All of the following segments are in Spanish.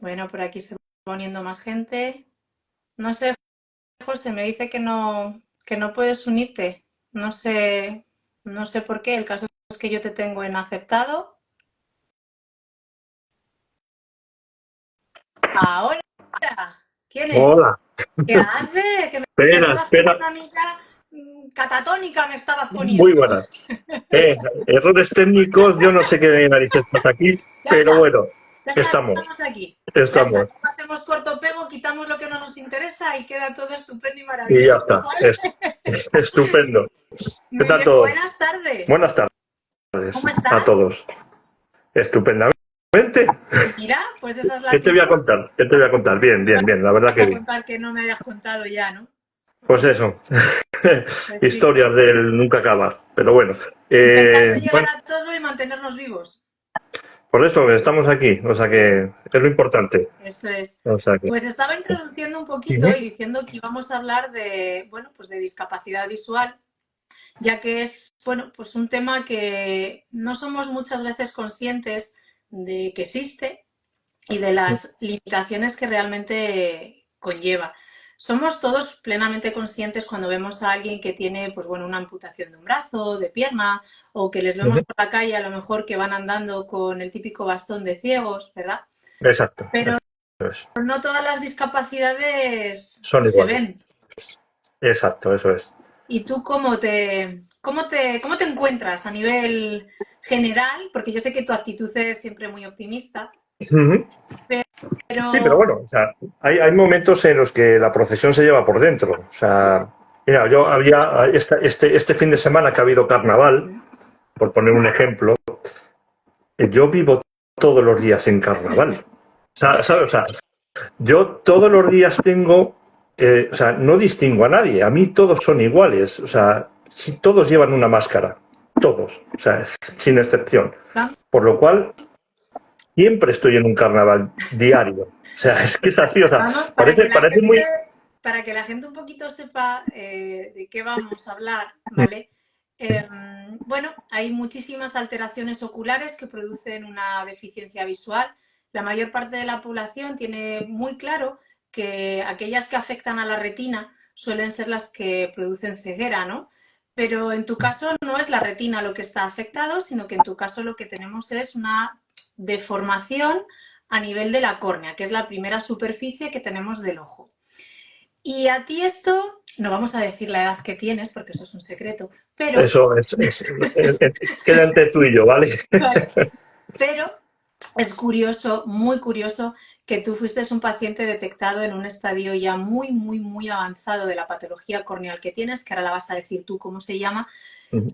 Bueno, por aquí se va poniendo más gente. No sé, José, me dice que no puedes unirte. No sé por qué. El caso es que yo te tengo en aceptado. Ahora, ¿quién es? Hola, ¿Qué hace? Que me espera, estabas espera. poniendo a mí ya catatónica, me estabas Muy poniendo. buenas. Errores técnicos, yo no sé qué narices pasa aquí, Ya pero está, bueno, ya está, ya estamos, estamos aquí. Ya está, estamos. no hacemos corto pego, quitamos lo que no nos interesa y queda todo estupendo y Y ya maravilloso, está. ¿vale? Estupendo. ¿Qué Muy tal bien, todo? buenas tardes. Buenas tardes ¿Cómo a estás? todos. Estupendamente. Mira, pues esa es la ¿Qué te voy a actitud. contar? ¿Qué te voy a contar? Bien, bien, bien, la verdad Vas que a bien. contar que no me hayas contado ya, ¿no? Pues eso, Pues sí, historias del nunca acabar. Pero bueno, intentando llegar bueno, a todo y mantenernos vivos. por eso estamos aquí, o sea que Bien, es lo importante. eso es. O sea que. Pues estaba introduciendo un poquito Ujú, y diciendo que íbamos a hablar de, bueno, pues de discapacidad visual, ya que es, bueno, pues un tema que no somos muchas veces conscientes de que existe y de las limitaciones que realmente conlleva. Somos todos plenamente conscientes cuando vemos a alguien que tiene, pues bueno, una amputación de un brazo, de pierna, o que les vemos ujú. por la calle a lo mejor que van andando con el típico bastón de ciegos, ¿verdad? Exacto, Pero eso es. no todas las discapacidades Son se iguales. ven. Exacto, eso es. ¿Y tú cómo te encuentras a nivel general? Porque yo sé que tu actitud es siempre muy optimista, Ujú. Sí, pero pero bueno, o sea, hay momentos en los que la procesión se lleva por dentro. O sea, mira, yo había este fin de semana que ha habido carnaval, por poner un ejemplo, yo vivo todos los días en carnaval. O sea, ¿sabes? O sea, yo todos los días tengo, o sea, no distingo a nadie. A mí todos son iguales. O sea, si todos llevan una máscara, todos, o sea, sin excepción. Por lo cual, siempre estoy en un carnaval diario. O sea, es que es así, o sea, vamos, parece muy. para que la gente un poquito sepa de qué vamos a hablar, ¿vale? Eh, bueno, hay muchísimas alteraciones oculares que producen una deficiencia visual. La mayor parte de la población tiene muy claro que aquellas que afectan a la retina suelen ser las que producen ceguera, ¿no? Pero en tu caso no es la retina lo que está afectado, sino que en tu caso lo que tenemos es una deformación a nivel de la córnea, que es la primera superficie que tenemos del ojo. Y a ti esto, no vamos a decir la edad que tienes, porque eso es un secreto, pero, Eso queda entre tú y yo, ¿vale? vale, pero es curioso, muy curioso, que tú fuiste un paciente detectado en un estadio ya muy, muy, muy avanzado de la patología corneal que tienes, que ahora la vas a decir tú cómo se llama,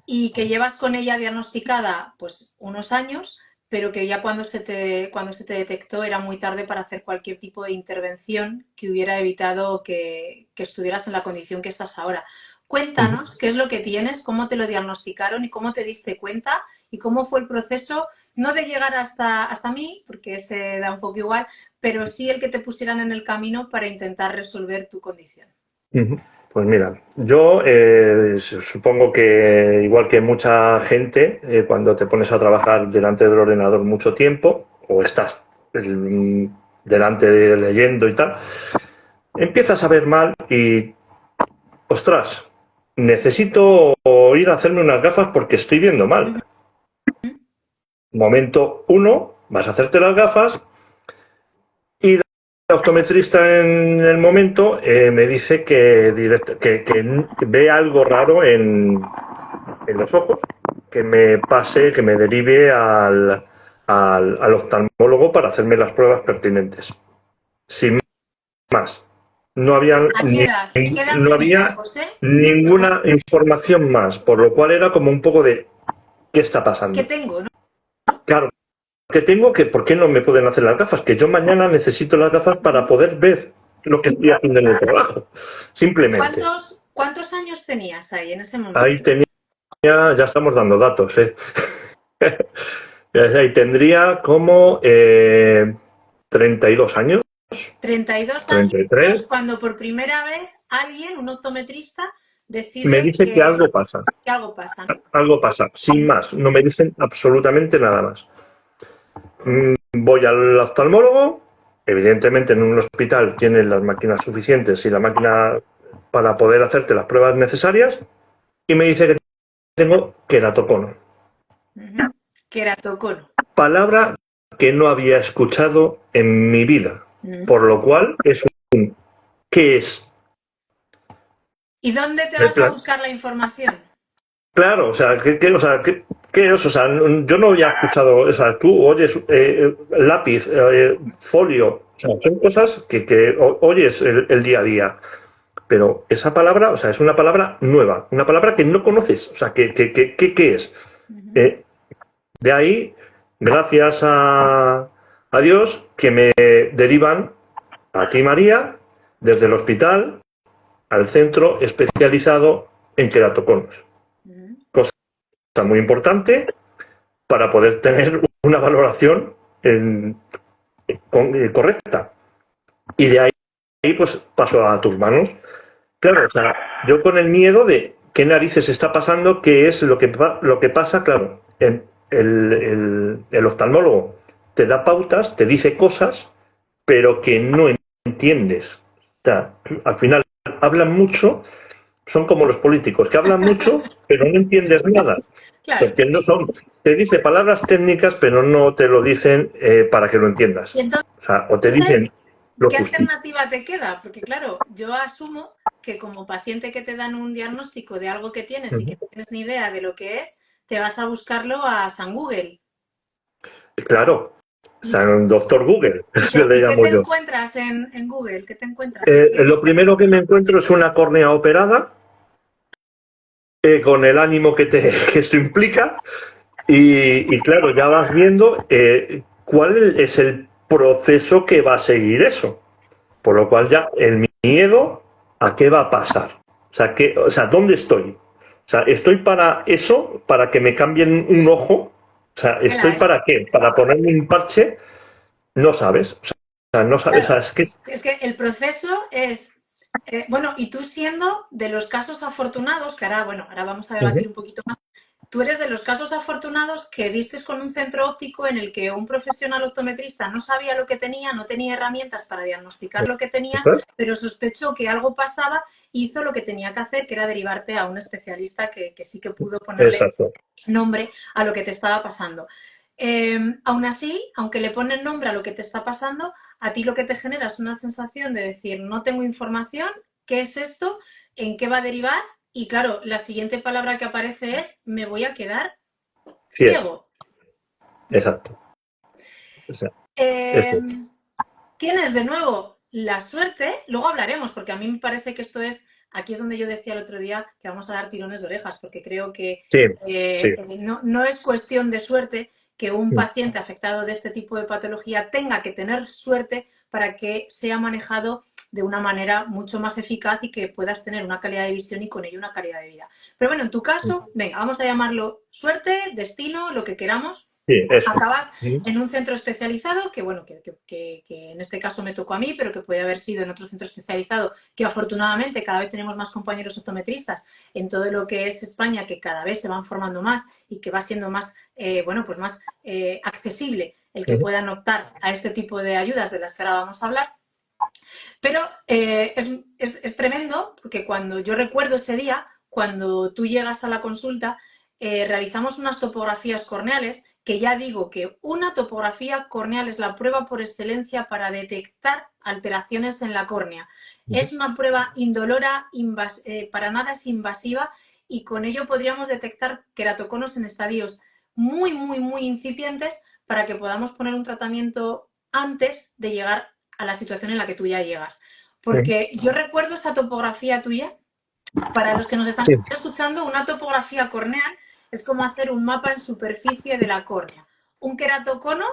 y que llevas con ella diagnosticada pues unos años, pero que ya cuando se te detectó era muy tarde para hacer cualquier tipo de intervención que hubiera evitado que estuvieras en la condición que estás ahora. Cuéntanos qué es lo que tienes, cómo te lo diagnosticaron y cómo te diste cuenta y cómo fue el proceso, no de llegar hasta mí, porque ese da un poco igual, pero sí el que te pusieran en el camino para intentar resolver tu condición. Pues mira, yo supongo que igual que mucha gente, cuando te pones a trabajar delante del ordenador mucho tiempo, o estás delante de leyendo y tal, empiezas a ver mal y, ostras, necesito ir a hacerme unas gafas porque estoy viendo mal. Ujú. Momento uno, vas a hacerte las gafas y la optometrista en el momento me dice que ve algo raro en los ojos, que me pase, que me derive al oftalmólogo para hacerme las pruebas pertinentes. Sin más. No había, ¿A qué ni- edad? ¿Qué edad no tenías, había José? ninguna información más, por lo cual era como un poco de ¿qué está ¿Qué pasando? tengo, no? Claro, que tengo que, ¿por qué no me pueden hacer las gafas? Que yo mañana necesito las gafas para poder ver lo que estoy haciendo en el trabajo. ¿Y Simplemente. cuántos años tenías ahí en ese Ahí momento? tenía, ya estamos dando datos, ¿eh? Ahí tendría como 32 años, 32 años 33. cuando por primera vez alguien, un optometrista, Me decide dice que algo pasa, que algo pasa, ¿no? algo pasa, sin más. No me dicen absolutamente nada más. Voy al oftalmólogo, evidentemente en un hospital tienen las máquinas suficientes y la máquina para poder hacerte las pruebas necesarias, y me dice que tengo queratocono. Queratocono. Palabra que no había escuchado en mi vida, por lo cual es un ¿qué es? ¿Y dónde te En vas a plan, buscar la información? claro, o sea, ¿qué es? O sea, yo no había escuchado, o sea, tú oyes lápiz, folio, o sea, son cosas que oyes el día a día, pero esa palabra, o sea, es una palabra nueva, una palabra que no conoces, o sea, ¿qué es? Eh, de ahí, gracias a Dios, que me derivan aquí María desde el hospital al centro especializado en queratoconos. Cosa muy importante para poder tener una valoración correcta. Y de ahí pues paso a tus manos. Claro, o sea, yo con el miedo de qué narices está pasando, qué es lo que pasa, claro, el oftalmólogo te da pautas, te dice cosas, pero que no entiendes. O sea, al final hablan mucho, son como los políticos, que hablan mucho, pero no entiendes nada. Claro. Porque no son, te dice palabras técnicas, pero no te lo dicen para que lo entiendas. Y entonces, O sea, o te dicen lo ¿qué justito. alternativa te queda? Porque claro, yo asumo que como paciente que te dan un diagnóstico de algo que tienes y que no tienes ni idea de lo que es, te vas a buscarlo a San Google. Claro, o sea, un doctor Google, se le ¿Y qué llamo te yo. encuentras en Google? ¿Qué te encuentras? Porque Lo primero que me encuentro es una córnea operada, con el ánimo que esto implica, y claro, ya vas viendo cuál es el proceso que va a seguir eso. Por lo cual ya el miedo a qué va a pasar. O sea, ¿dónde estoy? O sea, ¿estoy para eso? ¿Para que me cambien un ojo? O sea, ¿estoy vela, ¿eh? para qué? ¿Para ponerme un parche? No sabes. O sea, no sabes. O Claro, sea, es que... es que el proceso es, bueno, y tú siendo de los casos afortunados, que ahora, bueno, ahora vamos a debatir un poquito más, tú eres de los casos afortunados que diste con un centro óptico en el que un profesional optometrista no sabía lo que tenía, no tenía herramientas para diagnosticar lo que tenías, pero sospechó que algo pasaba y hizo lo que tenía que hacer, que era derivarte a un especialista que sí que pudo ponerle Exacto. nombre a lo que te estaba pasando. Aún así, aunque le ponen nombre a lo que te está pasando, a ti lo que te genera es una sensación de decir, no tengo información, ¿qué es esto? ¿En qué va a derivar? Y claro, la siguiente palabra que aparece es, me voy a quedar Ciego. ciego. Exacto. O sea, Eh, tienes de nuevo la suerte, luego hablaremos, porque a mí me parece que esto es, aquí es donde yo decía el otro día que vamos a dar tirones de orejas, porque creo que sí, sí. no es cuestión de suerte que un paciente afectado de este tipo de patología tenga que tener suerte para que sea manejado de una manera mucho más eficaz y que puedas tener una calidad de visión y con ello una calidad de vida. Pero bueno, en tu caso, venga, vamos a llamarlo suerte, destino, lo que queramos. Sí, eso. Acabas en un centro especializado, que bueno, que en este caso me tocó a mí, pero que puede haber sido en otro centro especializado, que afortunadamente cada vez tenemos más compañeros optometristas en todo lo que es España, que cada vez se van formando más y que va siendo más, bueno, pues más accesible el que puedan optar a este tipo de ayudas de las que ahora vamos a hablar. Pero es tremendo porque cuando yo recuerdo ese día, cuando tú llegas a la consulta, realizamos unas topografías corneales, que ya digo que una topografía corneal es la prueba por excelencia para detectar alteraciones en la córnea. Es una prueba indolora, para nada es invasiva y con ello podríamos detectar queratoconos en estadios muy, muy, muy incipientes para que podamos poner un tratamiento antes de llegar a la situación en la que tú ya llegas. Porque yo recuerdo esa topografía tuya. Para los que nos están escuchando, una topografía corneal es como hacer un mapa en superficie de la córnea. Un queratocono,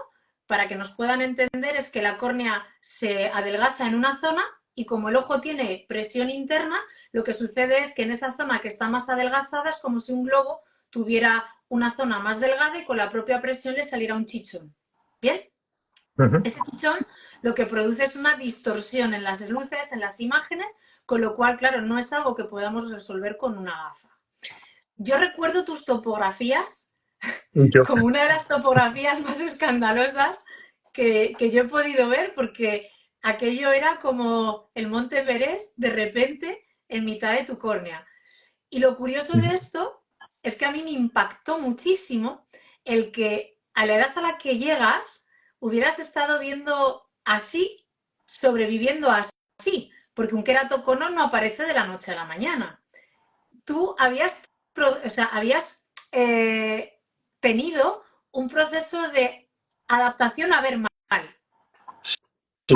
para que nos puedan entender, es que la córnea se adelgaza en una zona y como el ojo tiene presión interna, lo que sucede es que en esa zona que está más adelgazada es como si un globo tuviera una zona más delgada y con la propia presión le saliera un chichón. ¿Bien? Ese chichón lo que produce es una distorsión en las luces, en las imágenes, con lo cual, claro, no es algo que podamos resolver con una gafa. Yo recuerdo tus topografías como una de las topografías más escandalosas que yo he podido ver, porque aquello era como el Monte Everest de repente en mitad de tu córnea. Y lo curioso de esto es que a mí me impactó muchísimo el que a la edad a la que llegas hubieras estado viendo así, sobreviviendo así, porque un queratocono no aparece de la noche a la mañana. Tú habías tenido un proceso de adaptación a ver mal. Sí,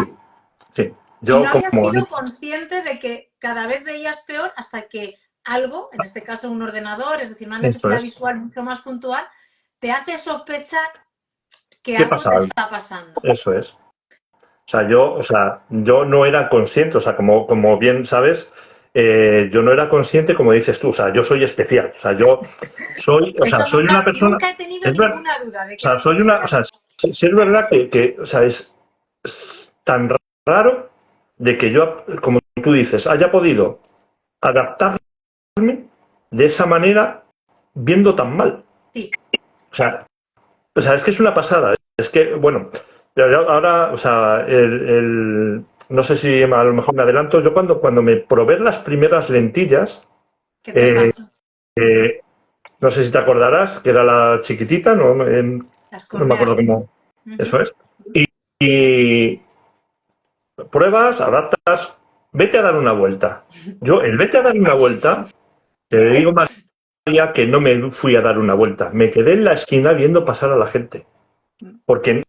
sí. Y no Yo habías como... sido consciente de que cada vez veías peor hasta que algo, en este caso un ordenador, es decir, una Esto necesidad es. visual mucho más puntual, te hace sospechar que ¿Qué algo pasa? te está pasando. Eso es. Yo no era consciente, o sea, como bien sabes, yo no era consciente, como dices tú, o sea, yo soy especial, o sea, Eso soy una nunca, persona, nunca he tenido es verdad, ninguna duda de o que sea, eres soy una, o especial. sea, sí es verdad o sea, es tan raro de que yo, como tú dices, haya podido adaptarme de esa manera viendo tan mal. Sí. O sea, es que es una pasada. Es que, bueno, ahora, o sea, no sé si a lo mejor me adelanto. Yo cuando me probé las primeras lentillas, ¿Qué te eh, pasa? no sé si te acordarás, que era la chiquitita, Las no me acuerdo corneales. cómo, Uh-huh. eso es. Y pruebas, adaptas, vete a dar una vuelta. Yo, el vete a dar una vuelta, te digo, María, que no me fui a dar una vuelta. Me quedé en la esquina viendo pasar a la gente. Porque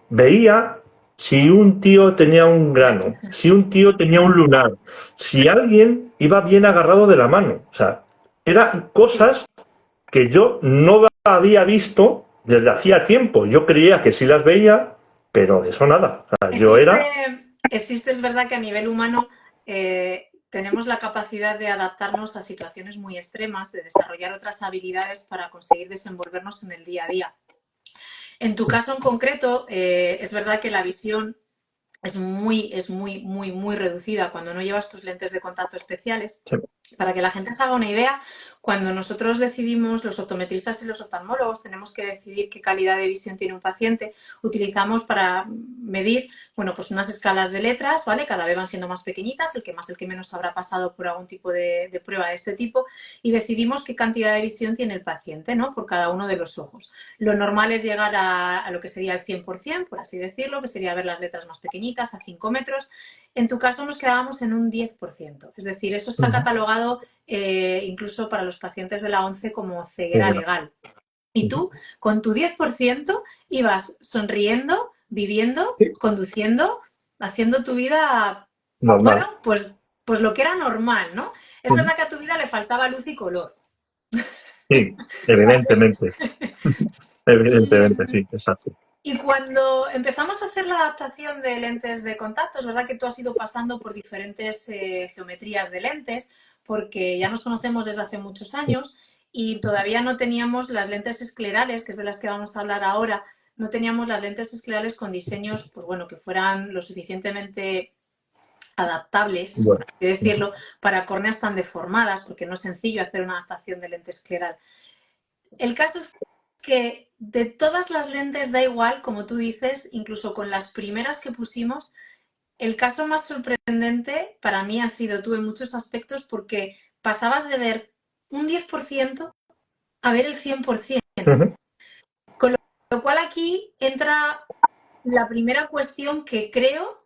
veía si un tío tenía un grano, si un tío tenía un lunar, si alguien iba bien agarrado de la mano. O sea, eran Sí. cosas que yo no había visto desde hacía tiempo. Yo creía que sí las veía, pero de eso nada. O sea, yo era... Es verdad que a nivel humano tenemos la capacidad de adaptarnos a situaciones muy extremas, de desarrollar otras habilidades para conseguir desenvolvernos en el día a día. En tu caso en concreto, es verdad que la visión es muy reducida cuando no llevas tus lentes de contacto especiales. Sí. Para que la gente se haga una idea, cuando nosotros decidimos, los optometristas y los oftalmólogos, tenemos que decidir qué calidad de visión tiene un paciente, utilizamos para medir, bueno, pues unas escalas de letras, ¿vale? Cada vez van siendo más pequeñitas, el que más, el que menos habrá pasado por algún tipo de prueba de este tipo, y decidimos qué cantidad de visión tiene el paciente, ¿no? Por cada uno de los ojos. Lo normal es llegar a lo que sería el 100%, por así decirlo, que sería ver las letras más pequeñitas, a 5 metros. En tu caso nos quedábamos en un 10%, es decir, esto está catalogado incluso para los pacientes de la ONCE como ceguera legal. Y tú, con tu 10%, ibas sonriendo, viviendo, conduciendo, haciendo tu vida, Normal. bueno, pues lo que era normal, ¿no? Es verdad que a tu vida le faltaba luz y color. Sí, evidentemente. Y, Evidentemente, sí, exacto. y cuando empezamos a hacer la adaptación de lentes de contacto, es verdad que tú has ido pasando por diferentes geometrías de lentes, porque ya nos conocemos desde hace muchos años y todavía no teníamos las lentes esclerales, que es de las que vamos a hablar ahora, no teníamos las lentes esclerales con diseños, pues bueno, que fueran lo suficientemente adaptables, por Bueno. así decirlo, para córneas tan deformadas, porque no es sencillo hacer una adaptación de lente escleral. El caso es que de todas las lentes da igual, como tú dices, incluso con las primeras que pusimos, el caso más sorprendente para mí ha sido tú en muchos aspectos porque pasabas de ver un 10% a ver el 100%. Uh-huh. Con lo cual aquí entra la primera cuestión que creo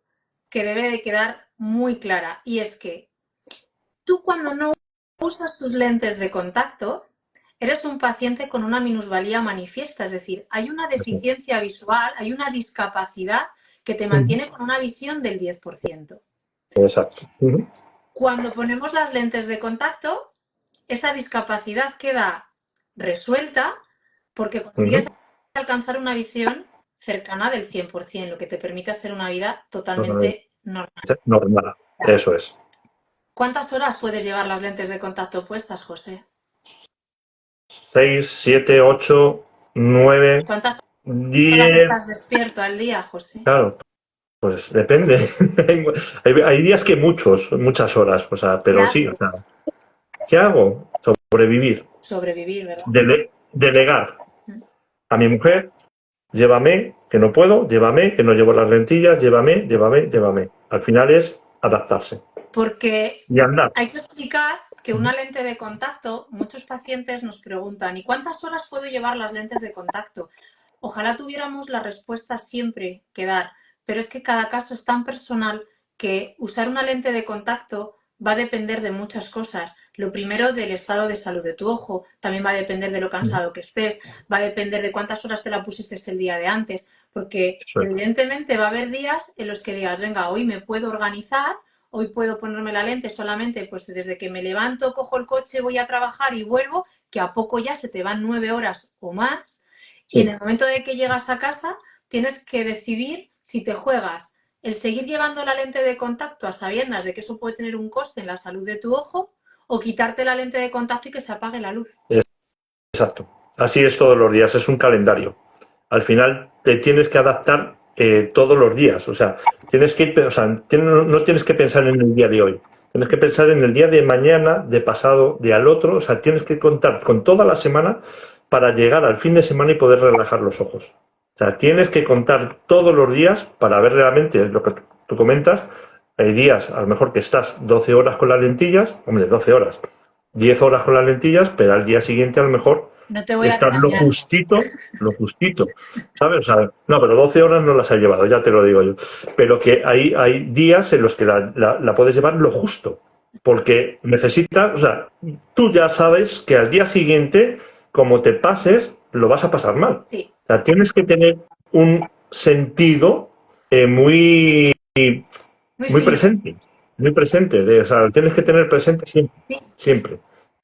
que debe de quedar muy clara y es que tú cuando no usas tus lentes de contacto, eres un paciente con una minusvalía manifiesta, es decir, hay una deficiencia visual, hay una discapacidad que te mantiene con una visión del 10%. Exacto. Uh-huh. Cuando ponemos las lentes de contacto, esa discapacidad queda resuelta porque consigues Uh-huh. alcanzar una visión cercana del 100%, lo que te permite hacer una vida Totalmente totalmente normal. normal. Eso es. ¿Cuántas horas puedes llevar las lentes de contacto puestas, José? 6, 7, 8, 9, ¿Cuántas horas 10. estás despierto al día, José? Claro, pues depende. Hay días que muchas horas, o sea, ¿Qué pero sí, o sea, haces? ¿qué hago? Sobrevivir. Sobrevivir, ¿verdad? Delegar a mi mujer, llévame, que no puedo, llévame, que no llevo las lentillas, llévame, llévame, llévame. Al final es adaptarse Porque y andar. hay que explicar que una lente de contacto, muchos pacientes nos preguntan, ¿y cuántas horas puedo llevar las lentes de contacto? Ojalá tuviéramos la respuesta siempre que dar, pero es que cada caso es tan personal que usar una lente de contacto va a depender de muchas cosas. Lo primero, del estado de salud de tu ojo, también va a depender de lo cansado que estés, va a depender de cuántas horas te la pusiste el día de antes, porque Eso es. evidentemente va a haber días en los que digas, venga, hoy me puedo organizar, hoy puedo ponerme la lente solamente pues desde que me levanto, cojo el coche, voy a trabajar y vuelvo, que a poco ya se te van 9 horas o más. Y en Sí, el momento de que llegas a casa, tienes que decidir si te juegas el seguir llevando la lente de contacto a sabiendas de que eso puede tener un coste en la salud de tu ojo o quitarte la lente de contacto y que se apague la luz. exacto. Así es todos los días, es un calendario. Al final te tienes que adaptar todos los días. O sea, no tienes que pensar en el día de hoy. Tienes que pensar en el día de mañana, de pasado, de al otro. O sea, tienes que contar con toda la semana para llegar al fin de semana y poder relajar los ojos. O sea, tienes que contar todos los días para ver realmente lo que tú comentas. Hay días, a lo mejor que estás 12 horas con las lentillas, hombre, 12 horas, 10 horas con las lentillas, pero al día siguiente a lo mejor No te voy a estar regañar. lo justito, ¿sabes? O sea, no, pero 12 horas no las ha llevado, ya te lo digo yo. Pero que hay días en los que la puedes llevar lo justo, porque necesitas, o sea, tú ya sabes que al día siguiente, como te pases, lo vas a pasar mal. Sí, O sea, tienes que tener un sentido muy, muy fino. muy presente, o sea, tienes que tener presente siempre, Sí, siempre.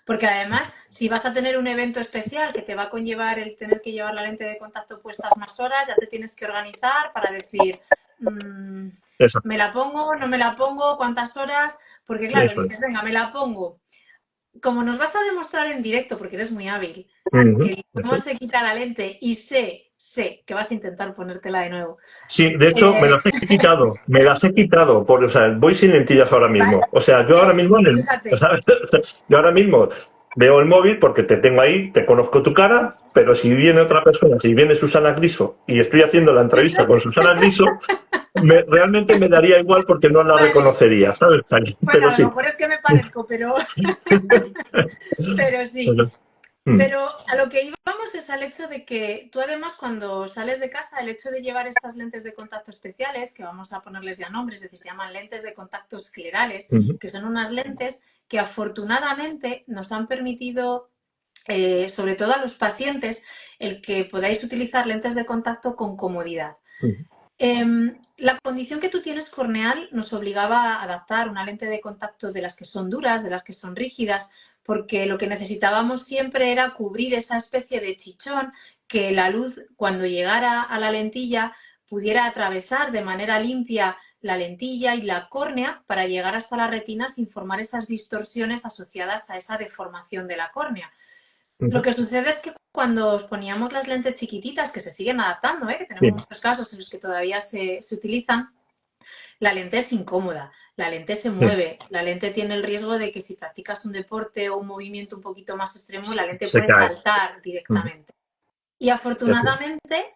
porque además, si vas a tener un evento especial que te va a conllevar el tener que llevar la lente de contacto puestas más horas, ya te tienes que organizar para decir, Eso, ¿me la pongo? ¿No me la pongo? ¿Cuántas horas? Porque claro, eso es. dices, venga, me la pongo. Como nos vas a demostrar en directo, porque eres muy hábil, Ujú, el eso cómo es. se quita la lente y sé que vas a intentar ponértela de nuevo. Sí, de hecho, Eh, me las he quitado, o sea, voy sin lentillas ahora vale, mismo. O sea, yo ahora mismo, o fíjate. sea, yo ahora mismo veo el móvil porque te tengo ahí, te conozco tu cara, pero si viene otra persona, si viene Susana Griso y estoy haciendo la entrevista con Susana Griso, realmente me daría igual porque no la Vale. reconocería, ¿sabes? Bueno, Pero a lo sí. mejor es que me parezco, pero sí. Pero, mm, Pero a lo que íbamos es al hecho de que tú además cuando sales de casa, el hecho de llevar estas lentes de contacto especiales, que vamos a ponerles ya nombres, es decir, se llaman lentes de contacto esclerales, mm, que son unas lentes que afortunadamente nos han permitido, sobre todo a los pacientes, el que podáis utilizar lentes de contacto con comodidad. mm, La condición que tú tienes corneal nos obligaba a adaptar una lente de contacto de las que son duras, de las que son rígidas, porque lo que necesitábamos siempre era cubrir esa especie de chichón que la luz, cuando llegara a la lentilla, pudiera atravesar de manera limpia la lentilla y la córnea para llegar hasta la retina sin formar esas distorsiones asociadas a esa deformación de la córnea. Lo mm, que sucede es que cuando os poníamos las lentes chiquititas, que se siguen adaptando, que tenemos sí, muchos casos en los que todavía se utilizan, la lente es incómoda, la lente se sí, mueve, la lente tiene el riesgo de que si practicas un deporte o un movimiento un poquito más extremo, la lente se puede cae. saltar Mm, directamente. Y eso es. afortunadamente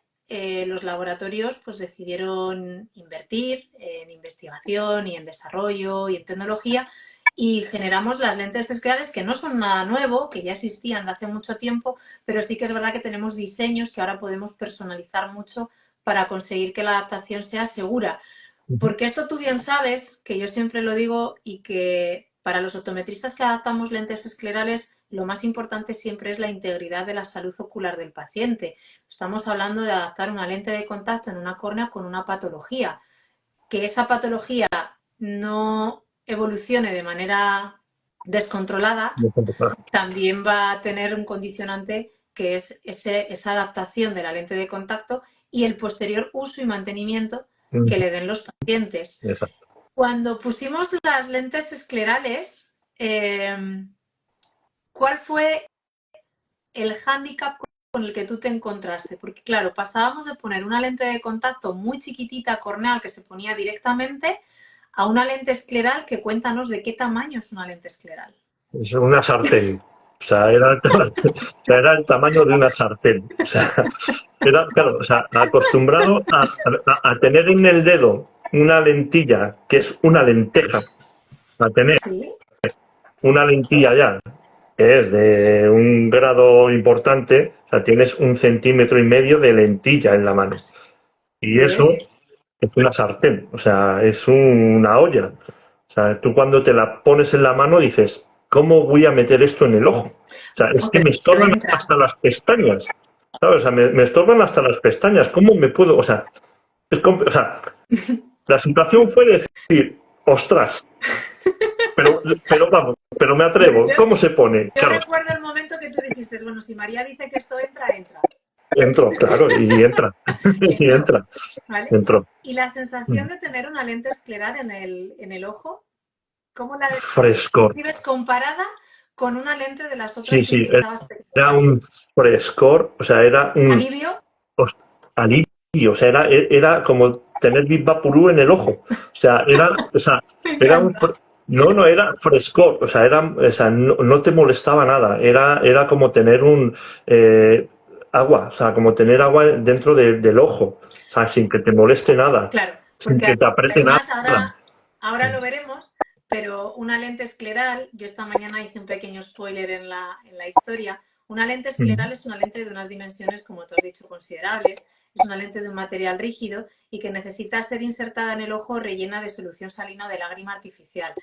los laboratorios pues, decidieron invertir en investigación y en desarrollo y en tecnología y generamos las lentes esclares que no son nada nuevo, que ya existían de hace mucho tiempo, pero sí que es verdad que tenemos diseños que ahora podemos personalizar mucho para conseguir que la adaptación sea segura. Ujú, Porque esto tú bien sabes, que yo siempre lo digo y que para los optometristas que adaptamos lentes esclerales, lo más importante siempre es la integridad de la salud ocular del paciente. Estamos hablando de adaptar una lente de contacto en una córnea con una patología. Que esa patología no evolucione de manera descontrolada, ya está empezado. también va a tener un condicionante que es esa adaptación de la lente de contacto y el posterior uso y mantenimiento que Ujú, le den los pacientes. exacto. Cuando pusimos las lentes esclerales, ¿cuál fue el hándicap con el que tú te encontraste? Porque claro, pasábamos de poner una lente de contacto muy chiquitita corneal que se ponía directamente a una lente escleral que cuéntanos de qué tamaño es una lente escleral. Es una sartén. O sea, era el tamaño de una sartén. O sea, era, claro, o sea, acostumbrado a tener en el dedo una lentilla, que es una lenteja, a tener Sí, una lentilla ya, que es de un grado importante, o sea, tienes 1,5 centímetros de lentilla en la mano. Y ¿y eso es? es una sartén, o sea, es una olla. O sea, tú cuando te la pones en la mano dices, ¿cómo voy a meter esto en el ojo? O sea, es No, que me pero estorban entra. hasta las pestañas. ¿Sabes? O sea, me estorban hasta las pestañas. ¿Cómo me puedo? O sea, o sea, la situación fue decir, ostras, pero vamos, pero me Pero atrevo. ¿Cómo se pone? yo Claro, recuerdo el momento que tú dijiste, bueno, si María dice que esto entra, entra. entró, claro, y entra. Y Entró, entra, ¿vale? entró. Y la sensación de tener una lente escleral en el ojo, ¿cómo la Frescor. describes comparada con una lente de las otras Sí, que sí, utilizabas era pequeñas? un frescor, o sea, era un ¿Alivio? alivio, o sea, era como tener Big Vaporú en el ojo. O sea, Me era encanta. no, era frescor, o sea, no te molestaba nada, era como tener agua, o sea, como tener agua dentro del ojo, o sea, sin que te moleste nada, Claro, sin porque que te apriete nada. además ahora lo veremos, pero una lente escleral, yo esta mañana hice un pequeño spoiler en la historia, una lente escleral es una lente de unas dimensiones, como tú has dicho, considerables, es una lente de un material rígido y que necesita ser insertada en el ojo rellena de solución salina o de lágrima artificial.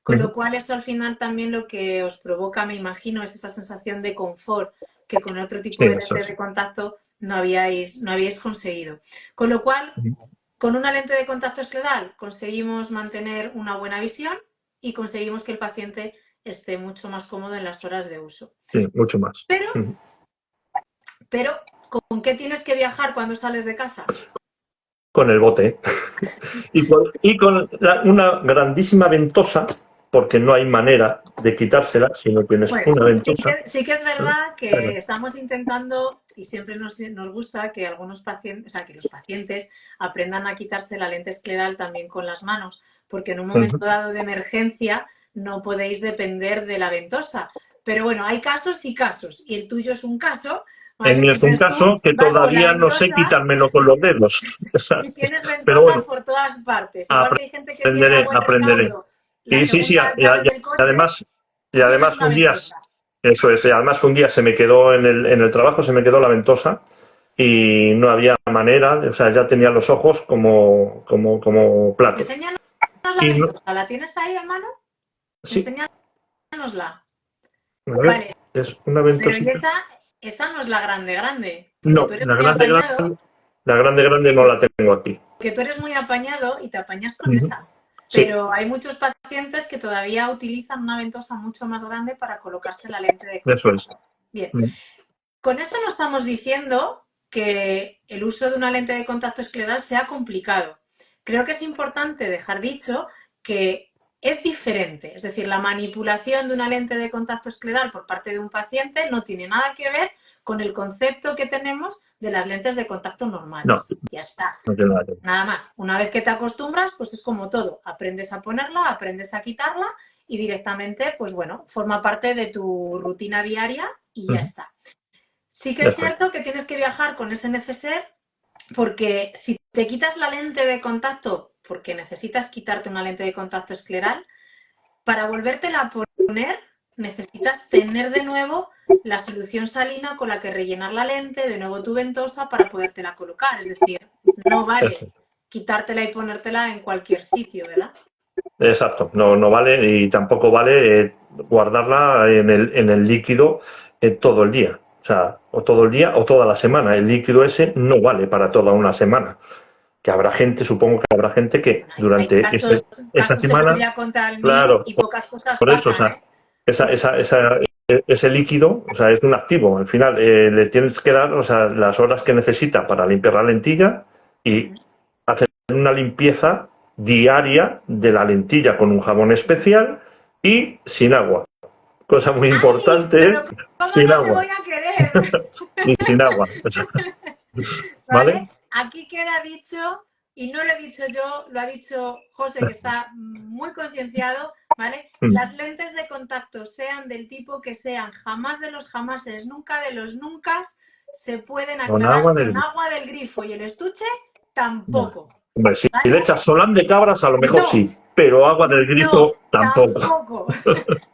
Con lo cual eso al final también lo que os provoca, me imagino, es esa sensación de confort que con otro tipo Sí, de eso lentes es. de contacto no habíais conseguido. Con lo cual, con una lente de contacto escleral conseguimos mantener una buena visión y conseguimos que el paciente esté mucho más cómodo en las horas de uso. Sí, mucho más. Pero, pero ¿con qué tienes que viajar cuando sales de casa? Con el bote. Y con una grandísima ventosa, porque no hay manera de quitársela si no tienes Bueno, una ventosa. sí que es verdad Pero, que estamos intentando, y siempre nos gusta que algunos pacientes, o sea, que los pacientes aprendan a quitarse la lente escleral también con las manos, porque en un momento dado de emergencia no podéis depender de la ventosa. Pero bueno, hay casos y casos, y el tuyo es un caso, en ¿vale? mí es un Entonces tú caso que vas con la todavía no sé ventosa quitármelo con los dedos. O sea, y tienes pero ventosas bueno, por todas partes. Igual que hay gente que tiene a aprenderé, buen aprenderé. recaudo la Sí, sí, sí, segunda llave del coche, y tú tienes además una un día, ventosa. eso es, y además un día se me quedó en el trabajo, se me quedó la ventosa y no había manera, o sea, ya tenía los ojos como platos. Enséñanos la Y no, ventosa. ¿La tienes ahí a mano? sí, Enséñanosla. a ver, Vale, es una pero y ventosita. esa no es la grande grande, porque No, tú eres muy apañado, la grande, grande no la tengo aquí. porque tú eres muy apañado y te apañas con Ujú. esa. Sí, Pero hay muchos pacientes que todavía utilizan una ventosa mucho más grande para colocarse la lente de eso es. contacto. Bien, Mm. con esto no estamos diciendo que el uso de una lente de contacto escleral sea complicado. Creo que es importante dejar dicho que es diferente. Es decir, la manipulación de una lente de contacto escleral por parte de un paciente no tiene nada que ver con el concepto que tenemos de las lentes de contacto No, normales. Ya está. no tiene nada que ver. Nada más. Una vez que te acostumbras, pues es como todo. Aprendes a ponerla, aprendes a quitarla y directamente, pues bueno, forma parte de tu rutina diaria y ya Ujú. está. Sí que es Eso es. cierto que tienes que viajar con ese neceser porque si te quitas la lente de contacto, porque necesitas quitarte una lente de contacto escleral, para volvértela a poner necesitas tener de nuevo la solución salina con la que rellenar la lente, de nuevo tu ventosa para podértela colocar. Es decir, no Eso vale es. quitártela y ponértela en cualquier sitio, ¿verdad? Exacto, no, no vale y tampoco vale guardarla en el líquido todo el día. O sea, o todo el día o toda la semana. El líquido ese no vale para toda una semana. Que habrá gente, supongo que habrá gente que Bueno, hay durante esa casos te semana, podría contar el mío claro, y pocas cosas por eso, o pasan, sea, ¿eh? ese líquido, o sea, es un activo. Al final, le tienes que dar, o sea, las horas que necesita para limpiar la lentilla y hacer una limpieza diaria de la lentilla con un jabón especial y sin agua. Cosa muy ¡Ay! importante, Pero ¿cómo sin no te agua. voy a querer? Y sin agua. ¿Vale? ¿Vale? Aquí queda dicho, y no lo he dicho yo, lo ha dicho José, que está muy concienciado, ¿vale? Las lentes de contacto, sean del tipo que sean, jamás de los jamases, nunca de los nuncas, se pueden aclarar con agua del grifo, y el estuche tampoco. Hombre, si ¿vale? le echas solán de cabras, a lo mejor sí, pero agua del grifo tampoco.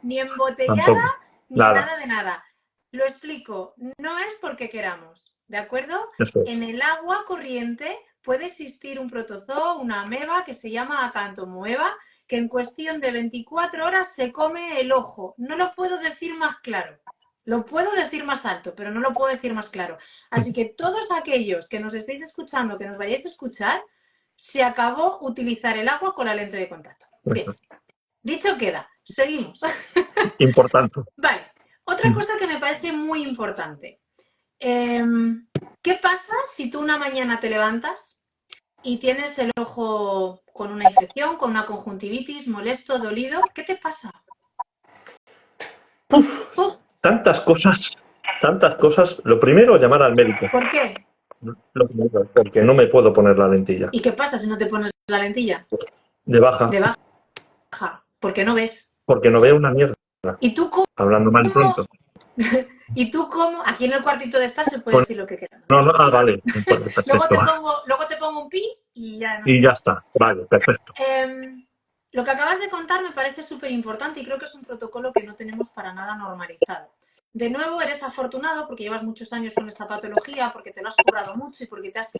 Ni embotellada, tampoco. ni nada de nada. Lo explico, no es porque queramos, ¿de acuerdo? En el agua corriente puede existir un protozoo, una ameba que se llama Acanthomoeba, que en cuestión de 24 horas se come el ojo. No lo puedo decir más claro. Lo puedo decir más alto, pero no lo puedo decir más claro. Así que todos aquellos que nos estéis escuchando, que nos vayáis a escuchar, se acabó utilizar el agua con la lente de contacto. Bien, dicho queda, seguimos. Importante. Vale, otra cosa que me parece muy importante. ¿Qué pasa si tú una mañana te levantas y tienes el ojo con una infección, con una conjuntivitis, molesto, dolido? ¿Qué te pasa? Tantas cosas. Lo primero, llamar al médico. ¿Por qué? Lo primero, porque no me puedo poner la lentilla. ¿Y qué pasa si no te pones la lentilla? De baja. De baja. ¿Por qué no ves? Porque no veo una mierda. ¿Y tú cómo? Hablando mal pronto. ¿Y tú cómo? Aquí en el cuartito de estar se puede decir lo que queramos. No, vale. luego te pongo un pi y ya. Y ya está. Vale, perfecto. Lo que acabas de contar me parece súper importante y creo que es un protocolo que no tenemos para nada normalizado. De nuevo, eres afortunado porque llevas muchos años con esta patología, porque te lo has currado mucho y porque te has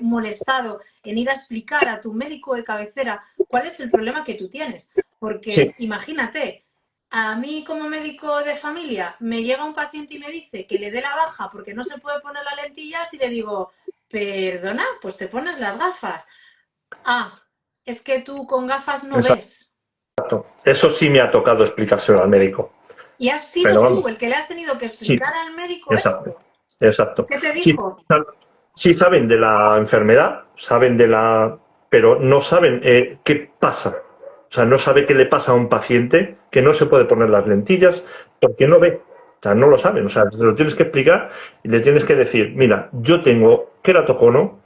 molestado en ir a explicar a tu médico de cabecera cuál es el problema que tú tienes. Porque imagínate, a mí como médico de familia me llega un paciente y me dice que le dé la baja porque no se puede poner las lentillas y le digo, perdona, pues te pones las gafas. Ah, es que tú con gafas no ves. Exacto. Eso sí me ha tocado explicárselo al médico. Y has sido tú el que le has tenido que explicar al médico esto. Exacto. ¿Y qué te dijo? Sí saben de la enfermedad, pero no saben qué pasa. O sea, no sabe qué le pasa a un paciente que no se puede poner las lentillas porque no ve. O sea, no lo saben. O sea, te lo tienes que explicar y le tienes que decir, mira, yo tengo queratocono,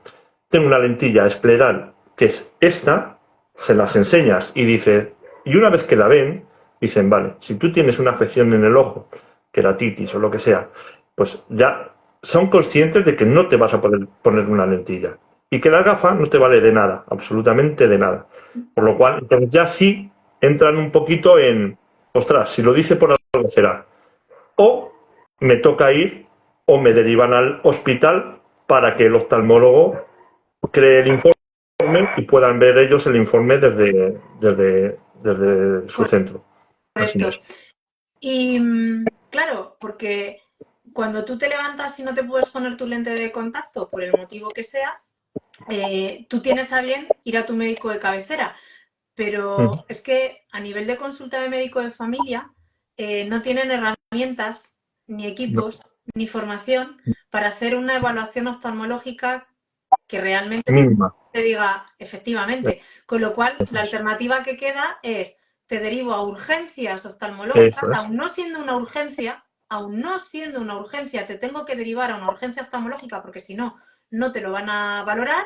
tengo una lentilla escleral que es esta, se las enseñas y dices, y una vez que la ven, dicen, vale, si tú tienes una afección en el ojo, queratitis o lo que sea, pues ya son conscientes de que no te vas a poder poner una lentilla y que la gafa no te vale de nada, absolutamente de nada. Por lo cual, entonces ya sí entran un poquito en, ostras, si lo dice por algo será. O me toca ir o me derivan al hospital para que el oftalmólogo cree el informe y puedan ver ellos el informe desde su centro. Correcto. Y claro, porque cuando tú te levantas y no te puedes poner tu lente de contacto, por el motivo que sea, tú tienes a bien ir a tu médico de cabecera. Pero es que a nivel de consulta de médico de familia no tienen herramientas, ni equipos, ni formación para hacer una evaluación oftalmológica que realmente te diga efectivamente. Con lo cual, la alternativa que queda es te derivo a urgencias oftalmológicas, aún no siendo una urgencia, te tengo que derivar a una urgencia oftalmológica porque si no, no te lo van a valorar,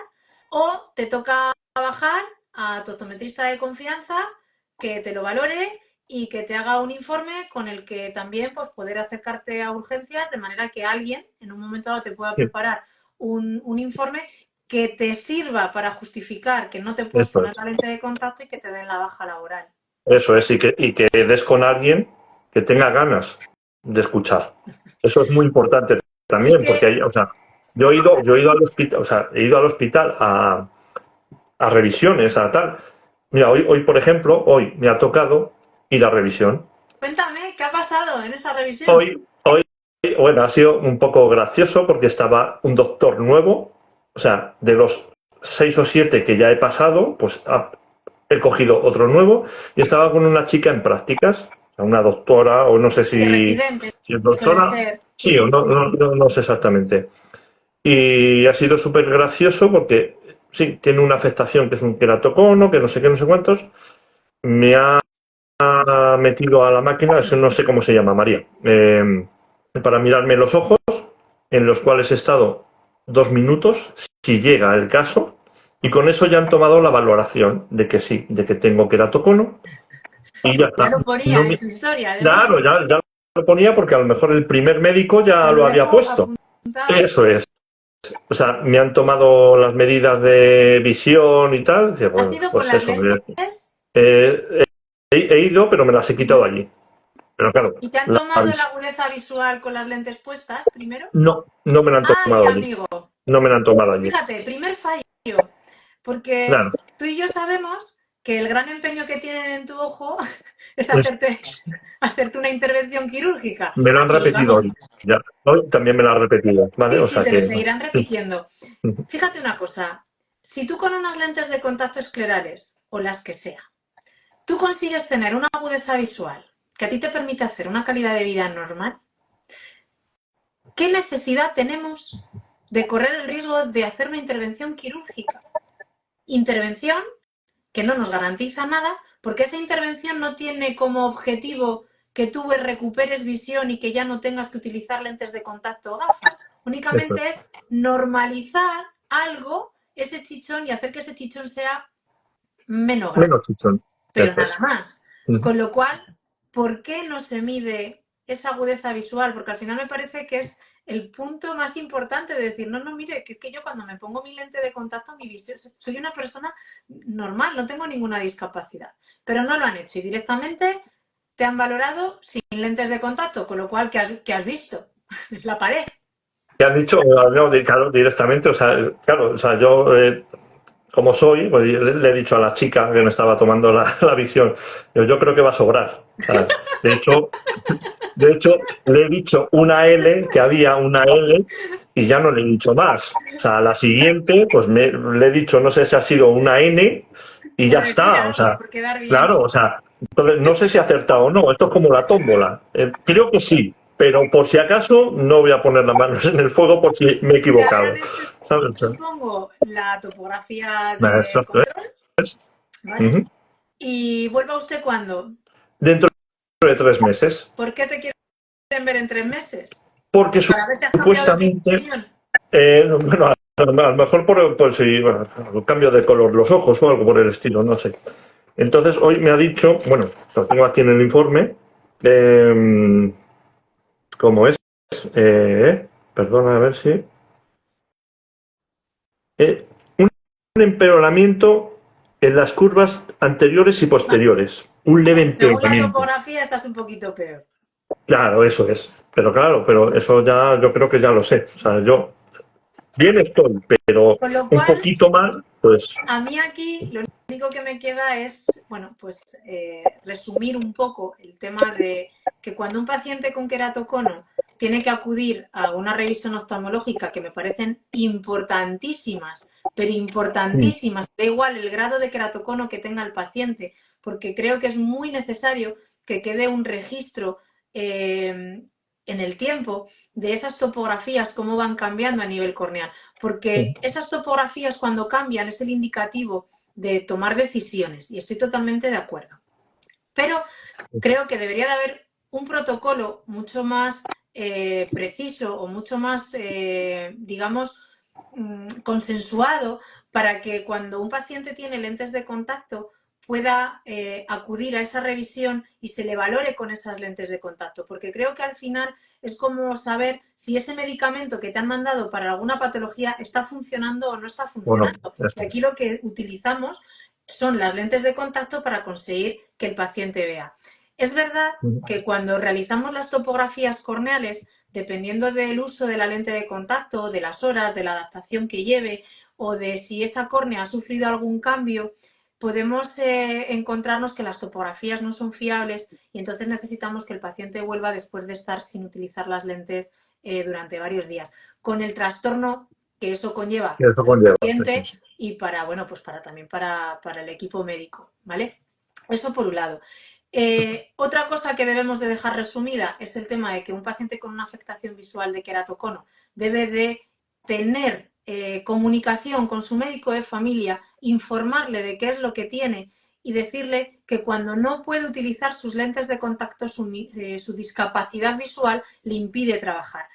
o te toca bajar a tu optometrista de confianza que te lo valore y que te haga un informe con el que también pues, poder acercarte a urgencias de manera que alguien en un momento dado te pueda preparar un informe que te sirva para justificar que no te puedes poner la lente de contacto y que te den la baja laboral. Eso es, y que des con alguien que tenga ganas de escuchar. Eso es muy importante también, porque o sea, yo he ido al hospital, o sea, he ido al hospital a revisiones, a tal. Mira, hoy, por ejemplo, hoy me ha tocado ir a revisión. Cuéntame, ¿qué ha pasado en esa revisión? Hoy, bueno, ha sido un poco gracioso porque estaba un doctor nuevo, o sea, de los 6 o 7 que ya he pasado, pues he cogido otro nuevo y estaba con una chica en prácticas, una doctora, o no sé si es doctora, sí, o no sé exactamente. Y ha sido súper gracioso porque, sí, tiene una afectación que es un queratocono, que no sé qué, no sé cuántos. Me ha metido a la máquina, eso no sé cómo se llama, María, para mirarme los ojos, en los cuales he estado 2 minutos, si llega el caso, y con eso ya han tomado la valoración de que sí, de que tengo queratocono, Y ya Ya está. lo ponía No en me- tu historia, Claro, además. ya lo ponía porque a lo mejor el primer médico ya Te lo lo había dejo puesto. apuntado. Eso es. O sea, me han tomado las medidas de visión y tal. Dice, ¿Ha bueno, sido con pues las eso. lentes? He ido, pero me las he quitado Ujú. allí. Pero claro, ¿Y te han la tomado la visión. agudeza visual con las lentes puestas primero? No, no me la han Ay, tomado allí. amigo. No me la han tomado allí. Fíjate, primer fallo. Porque Claro, tú y yo sabemos que el gran empeño que tienen en tu ojo es es- hacerte una intervención quirúrgica. me lo han Y repetido vamos, hoy. Ya, hoy también me lo han repetido, ¿vale? sí, O sí, sea te lo que. seguirán repitiendo. Fíjate una cosa, si tú con unas lentes de contacto esclerales, o las que sea, tú consigues tener una agudeza visual que a ti te permite hacer una calidad de vida normal, ¿qué necesidad tenemos de correr el riesgo de hacer una intervención quirúrgica? Intervención que no nos garantiza nada, porque esa intervención no tiene como objetivo que tú recuperes visión y que ya no tengas que utilizar lentes de contacto o gafas. Eso Únicamente es normalizar algo, ese chichón, y hacer que ese chichón sea menos es. grande, Menos chichón. pero Eso nada es. más. Ujú. Con lo cual, ¿por qué no se mide esa agudeza visual? Porque al final me parece que es el punto más importante de decir, no, no, mire, que es que yo cuando me pongo mi lente de contacto, mi visión, soy una persona normal, no tengo ninguna discapacidad. Pero no lo han hecho y directamente te han valorado sin lentes de contacto, con lo cual, ¿qué has visto? La pared. ¿Qué han dicho? No, claro, directamente, o sea, claro, o sea, yo como soy, pues le he dicho a la chica que me estaba tomando la visión, yo creo que va a sobrar. O sea, de hecho, le he dicho una L, que había una L, y ya no le he dicho más. O sea, la siguiente, pues le he dicho, no sé si ha sido una N, y ya Por está. O decir sea, por quedar bien. claro, o sea, entonces, no sé si ha acertado o no. Esto es como la tómbola. Creo que sí, pero por si acaso no voy a poner las manos en el fuego por si me he Te habrán equivocado. hecho, ¿Sabes? supongo, la topografía Eso de es. control, ¿vale? Ujú. ¿Y vuelva usted cuándo? Dentro de 3 meses. ¿Por qué te quieren ver en 3 meses? Porque ¿Para ver si has cambiado de supuestamente, opinión? bueno, a lo mejor por si, bueno, cambio de color los ojos o algo por el estilo, no sé. Entonces hoy me ha dicho, bueno, lo tengo aquí en el informe, eh, ¿cómo es? Perdona, a ver si. Eh, un empeoramiento en las curvas anteriores y posteriores. Un leve Bueno, según la empeoramiento. topografía estás un poquito peor. Claro, eso es. Pero claro, pero eso ya yo creo que ya lo sé. O sea, yo bien estoy, pero Con lo un cual, poquito mal, pues a mí aquí lo único que me queda es, bueno, pues resumir un poco el tema de que cuando un paciente con queratocono tiene que acudir a una revisión oftalmológica, que me parecen importantísimas, pero importantísimas, da igual el grado de queratocono que tenga el paciente, porque creo que es muy necesario que quede un registro en el tiempo de esas topografías, cómo van cambiando a nivel corneal, porque esas topografías cuando cambian es el indicativo de tomar decisiones y estoy totalmente de acuerdo. Pero creo que debería de haber un protocolo mucho más preciso o mucho más, digamos, consensuado para que cuando un paciente tiene lentes de contacto pueda acudir a esa revisión y se le valore con esas lentes de contacto, porque creo que al final es como saber si ese medicamento que te han mandado para alguna patología está funcionando o no está bueno, funcionando. eso. Y aquí lo que utilizamos son las lentes de contacto para conseguir que el paciente vea. Es verdad que cuando realizamos las topografías corneales, dependiendo del uso de la lente de contacto, de las horas, de la adaptación que lleve o de si esa córnea ha sufrido algún cambio, podemos encontrarnos que las topografías no son fiables y entonces necesitamos que el paciente vuelva después de estar sin utilizar las lentes durante varios días, con el trastorno que eso conlleva Eso para el conlleva. Eso paciente es. y para, bueno, pues para también para el equipo médico, ¿vale? Eso por un lado. Otra cosa que debemos de dejar resumida es el tema de que un paciente con una afectación visual de queratocono debe de tener comunicación con su médico de familia, informarle de qué es lo que tiene y decirle que cuando no puede utilizar sus lentes de contacto, su discapacidad visual le impide trabajar.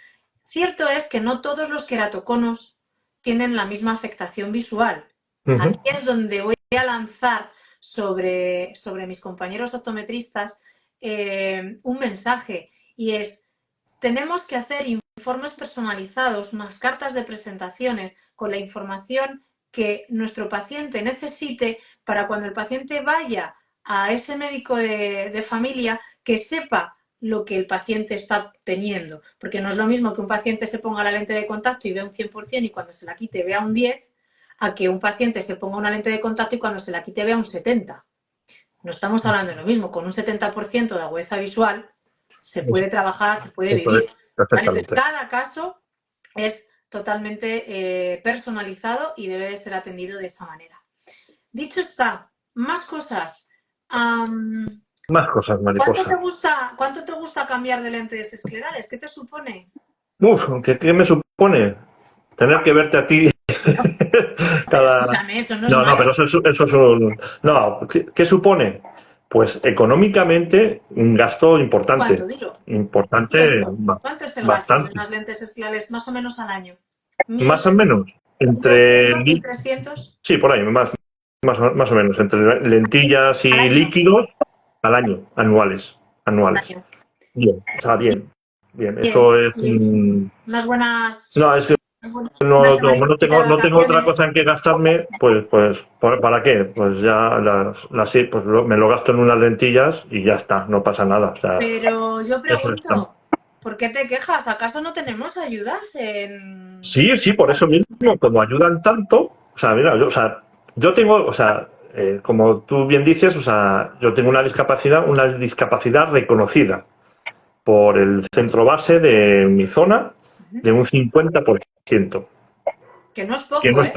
Cierto es que no todos los queratoconos tienen la misma afectación visual. Ujú. Aquí es donde voy a lanzar sobre mis compañeros optometristas un mensaje, y es: tenemos que hacer informes personalizados, unas cartas de presentaciones con la información que nuestro paciente necesite, para cuando el paciente vaya a ese médico de familia, que sepa lo que el paciente está teniendo, porque no es lo mismo que un paciente se ponga la lente de contacto y vea un 100% y cuando se la quite vea un 10, a que un paciente se ponga una lente de contacto y cuando se la quite vea un 70. No estamos hablando de lo mismo. Con un 70% de agudeza visual se puede trabajar, se puede Eso es, vivir, ¿vale? Entonces, perfectamente. cada caso es totalmente personalizado y debe de ser atendido de esa manera. Dicho está, más cosas. Más cosas, mariposa. ¿Cuánto te gusta cambiar de lentes esclerales? ¿Qué te supone? Uf, ¿qué me supone? Tener que verte a ti Bueno, pero cada... escúchame, eso no es No, pero malo. eso es un... No, ¿qué supone? Pues económicamente un gasto ¿Cuánto? importante. Dilo. Dilo, Importante, dilo. ¿Cuánto es el gasto de bastante. unas lentes esclerales más o menos al año? Más o ¿Mil, menos. Entre... 1.200, 1.300 Sí, por ahí, más o menos. Entre lentillas al y año? líquidos al año, anuales. Al Anuales. año. Bien, o sea, bien. Bien, Bien, eso es... sí. Unas buenas, No, es que una no semanita de no tengo otra vacaciones. cosa en que gastarme, pues, ¿para qué? Pues ya sí, pues me lo gasto en unas lentillas y ya está, no pasa nada. O sea, Pero yo eso está. pregunto, ¿por qué te quejas? ¿Acaso no tenemos ayudas Sí, sí, por eso mismo, como ayudan tanto, o sea, mira, yo tengo, o sea, como tú bien dices, o sea, yo tengo una discapacidad reconocida por el centro base de mi zona de un 50%, Que no es que poco, no es ¿eh?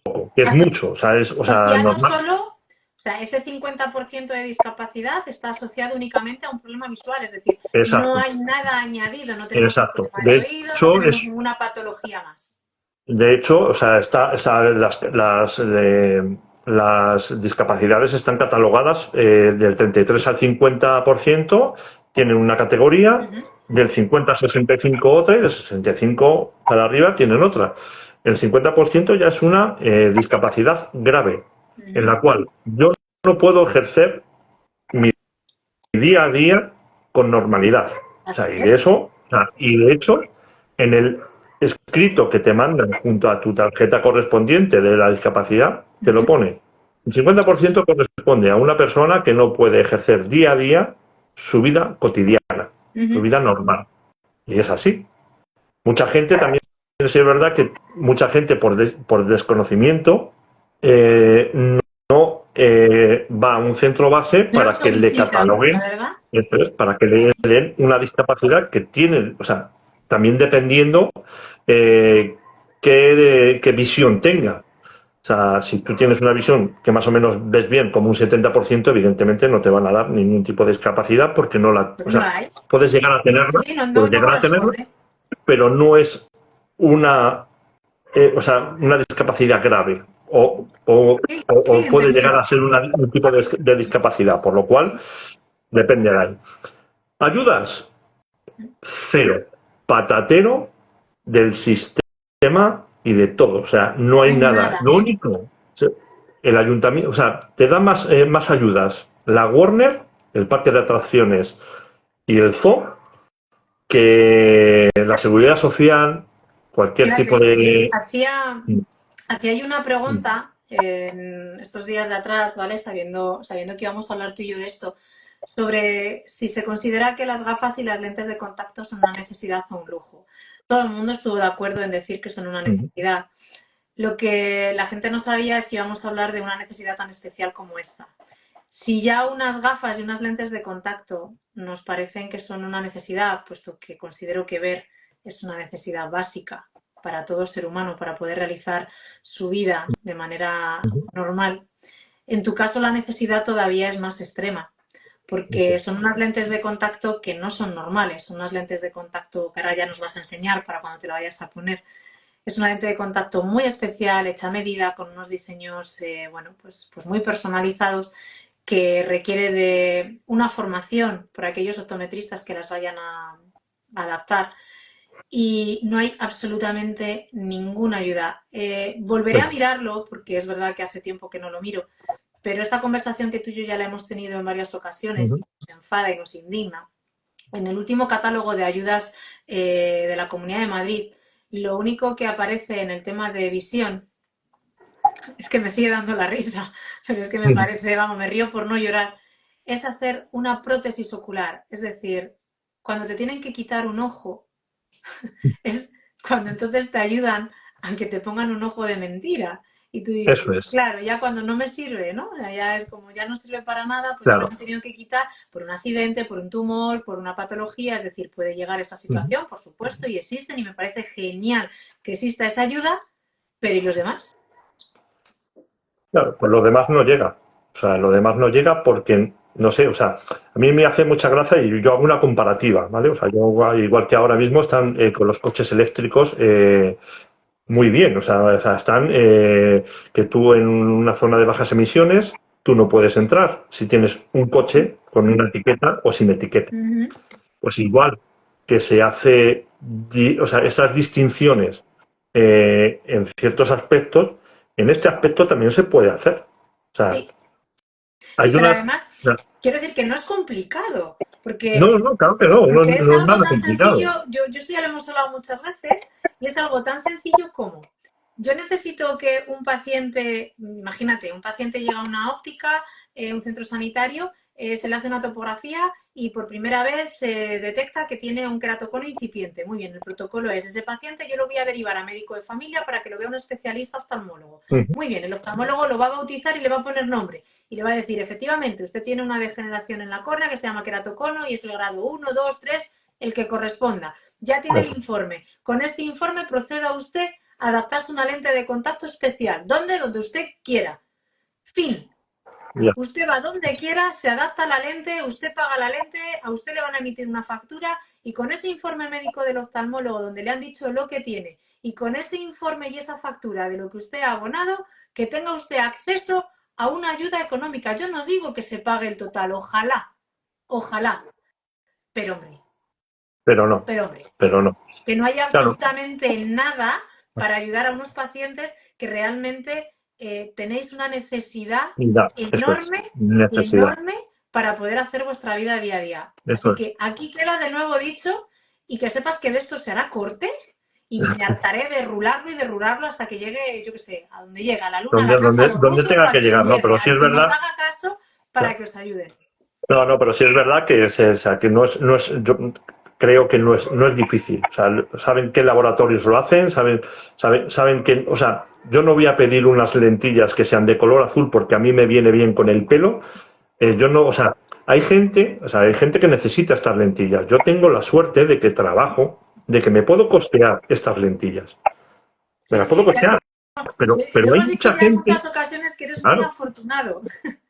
poco, que es mucho, o sea, Asociado normal. solo, o sea, ese 50% de discapacidad está asociado únicamente a un problema visual, es decir, no Exacto, hay nada añadido, no tenemos un exacto. problema de oído, no tenemos ninguna patología más. De hecho, o sea, las discapacidades están catalogadas del 33 al 50%, tienen una categoría, Ujú, del 50 al 65 otra y del 65 para arriba tienen otra. El 50% ya es una discapacidad grave, en ujú. la cual yo no puedo ejercer mi día a día con normalidad. O sea, Así y de es. eso, o sea, y de hecho, en el escrito que te mandan junto a tu tarjeta correspondiente de la discapacidad, te lo Ujú, pone. El 50% corresponde a una persona que no puede ejercer día a día su vida cotidiana, su ujú. vida normal. Y es así. Mucha gente también, es verdad que mucha gente por desconocimiento va a un centro base No lo para que le solicitan, cataloguen, ¿verdad? eso es, para que le den una discapacidad que tiene, o sea, también dependiendo qué visión tenga. O sea, si tú tienes una visión que más o menos ves bien, como un 70%, evidentemente no te van a dar ningún tipo de discapacidad porque no la, Pues o no sea, hay. puedes llegar a tenerla, Sí, no, no, puedes no llegar a tenerla, corresponde. pero no es una, una discapacidad grave Sí, sí, o puede llegar a entendido. ser un tipo de discapacidad, por lo cual depende de ahí. Ayudas, cero. Patatero del sistema y de todo. O sea, no No hay hay nada. nada, Lo ¿eh? único, o sea, el ayuntamiento, o sea, te da más ayudas la Warner, el parque de atracciones y el zoo que la seguridad social, cualquier tipo Fíjate, de... hacía yo una pregunta en estos días de atrás, ¿vale? Sabiendo que íbamos a hablar tú y yo de esto, sobre si se considera que las gafas y las lentes de contacto son una necesidad o un lujo. Todo el mundo estuvo de acuerdo en decir que son una necesidad. Lo que la gente no sabía es que íbamos a hablar de una necesidad tan especial como esta. Si ya unas gafas y unas lentes de contacto nos parecen que son una necesidad, puesto que considero que ver es una necesidad básica para todo ser humano para poder realizar su vida de manera normal, en tu caso la necesidad todavía es más extrema, porque son unas lentes de contacto que no son normales, son unas lentes de contacto que ahora ya nos vas a enseñar para cuando te la vayas a poner. Es una lente de contacto muy especial, hecha a medida, con unos diseños bueno, pues muy personalizados, que requiere de una formación por aquellos optometristas que las vayan a adaptar, y no hay absolutamente ninguna ayuda. Volveré a mirarlo porque es verdad que hace tiempo que no lo miro, pero esta conversación que tú y yo ya la hemos tenido en varias ocasiones, y nos enfada y nos indigna, en el último catálogo de ayudas de la Comunidad de Madrid, lo único que aparece en el tema de visión, es que me sigue dando la risa, pero es que me parece, vamos, me río por no llorar, es hacer una prótesis ocular. Es decir, cuando te tienen que quitar un ojo, es cuando entonces te ayudan a que te pongan un ojo de mentira. Y tú Eso dices, es, claro, ya cuando no me sirve, ¿no? Ya es como ya no sirve para nada, pues ya me claro. han tenido que quitar por un accidente, por un tumor, por una patología. Es decir, puede llegar esta situación, por supuesto, y existen, y me parece genial que exista esa ayuda, pero ¿y los demás? Claro, pues lo demás no llega. O sea, lo demás no llega porque, no sé, o sea, a mí me hace mucha gracia y yo hago una comparativa, ¿vale? O sea, yo igual que ahora mismo están con los coches eléctricos muy bien, o sea, están que tú en una zona de bajas emisiones, tú no puedes entrar si tienes un coche con una etiqueta o sin etiqueta. Uh -huh. Pues igual que se hace, o sea, esas distinciones en ciertos aspectos, en este aspecto también se puede hacer. O sea, Sí. Sí, hay pero unas... además, O sea, quiero decir que no es complicado, no, no, claro que no, no, porque es no es algo nada tan complicado. sencillo, yo esto ya lo hemos hablado muchas veces, y es algo tan sencillo como, yo necesito que un paciente, imagínate, un paciente llega a una óptica, un centro sanitario, se le hace una topografía y por primera vez se detecta que tiene un queratocono incipiente. Muy bien, el protocolo es ese paciente, yo lo voy a derivar a médico de familia para que lo vea un especialista oftalmólogo. Uh -huh. Muy bien, el oftalmólogo lo va a bautizar y le va a poner nombre. Y le va a decir, efectivamente, usted tiene una degeneración en la córnea que se llama queratocono y es el grado 1, 2, 3, el que corresponda. Ya tiene el informe. Con este informe proceda usted a adaptarse una lente de contacto especial. ¿Dónde? Donde usted quiera. Fin. Ya. Usted va donde quiera, se adapta a la lente, usted paga la lente, a usted le van a emitir una factura y con ese informe médico del oftalmólogo donde le han dicho lo que tiene y con ese informe y esa factura de lo que usted ha abonado, que tenga usted acceso a una ayuda económica. Yo no digo que se pague el total, ojalá, ojalá, pero hombre, pero hombre, pero no. que no haya Claro, absolutamente nada para ayudar a unos pacientes que realmente tenéis una necesidad ya, eso es, enorme, necesidad, enorme para poder hacer vuestra vida día a día. eso Así es. que aquí queda de nuevo dicho y que sepas que de esto se hará corte y me hartaré de rularlo hasta que llegue, yo qué sé, a donde llega, a la luna, a la casa, a los Donde rusos o tenga a que quien llegar, no, llegue, pero sí al es que nos verdad. haga caso para que os ayuden. No, no, pero sí es verdad que, o sea, que no es, yo creo que no es difícil. O sea, saben qué laboratorios lo hacen, saben que, o sea, yo no voy a pedir unas lentillas que sean de color azul porque a mí me viene bien con el pelo. Yo no, o sea, hay gente que necesita estas lentillas. Yo tengo la suerte de que trabajo, de que me puedo costear estas lentillas. Me Sí, las puedo sí, costear, lo pero hay hemos dicho mucha ya en gente, muchas ocasiones que eres muy claro, afortunado.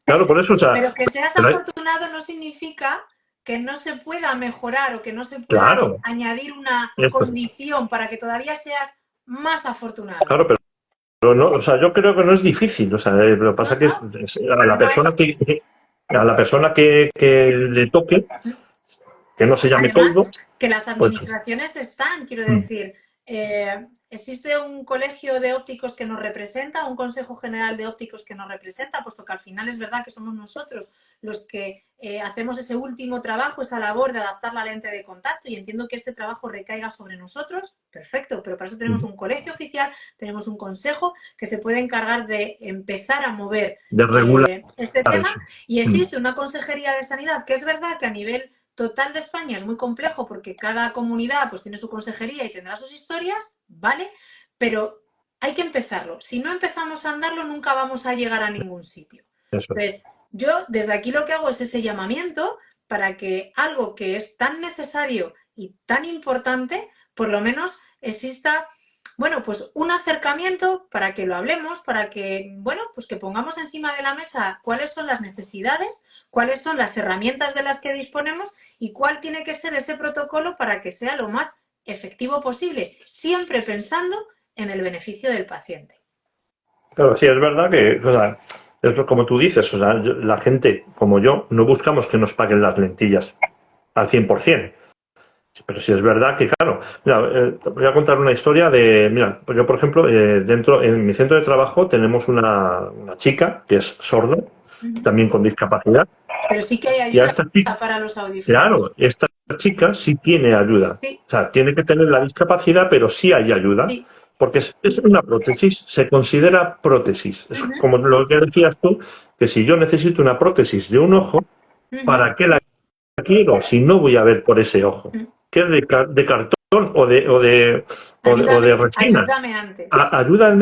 claro, por eso, o sea, Pero que seas pero hay, afortunado no significa que no se pueda mejorar o que no se pueda claro, añadir una eso es, condición para que todavía seas más afortunado. claro, pero no, o sea, yo creo que no es difícil. O sea, lo que pasa No, es que no, a la no persona es. que le toque, que no se llame Además, toldo, que las pues administraciones están, quiero decir, existe un colegio de ópticos que nos representa, un consejo general de ópticos que nos representa, puesto que al final es verdad que somos nosotros los que hacemos ese último trabajo, esa labor de adaptar la lente de contacto y entiendo que este trabajo recaiga sobre nosotros, perfecto, pero para eso tenemos un colegio oficial, tenemos un consejo que se puede encargar de empezar a mover de regular este tema eso. y existe una consejería de sanidad que es verdad que a nivel total de España es muy complejo porque cada comunidad pues tiene su consejería y tendrá sus historias, ¿vale? Pero hay que empezarlo. Si no empezamos a andarlo, nunca vamos a llegar a ningún sitio. Eso es. Entonces, yo desde aquí lo que hago es ese llamamiento para que algo que es tan necesario y tan importante, por lo menos exista, bueno, pues un acercamiento para que lo hablemos, para que, bueno, pues que pongamos encima de la mesa cuáles son las necesidades, cuáles son las herramientas de las que disponemos y cuál tiene que ser ese protocolo para que sea lo más efectivo posible, siempre pensando en el beneficio del paciente. Pero sí, es verdad que, o sea, es como tú dices, o sea, la gente como yo no buscamos que nos paguen las lentillas al 100%. Pero sí es verdad que, claro, mira, te voy a contar una historia de, mira, yo por ejemplo, en mi centro de trabajo tenemos una chica que es sorda también con discapacidad. Pero sí que hay Y a ayuda esta chica, para los audífonos. claro, esta chica sí tiene ayuda. Sí. O sea, tiene que tener la discapacidad, pero sí hay ayuda. Sí. Porque es una prótesis, se considera prótesis. Es como lo que decías tú, que si yo necesito una prótesis de un ojo, ¿para qué la quiero si no voy a ver por ese ojo? ¿Que es de cartón o de resina? Ayúdame antes. Ayúdame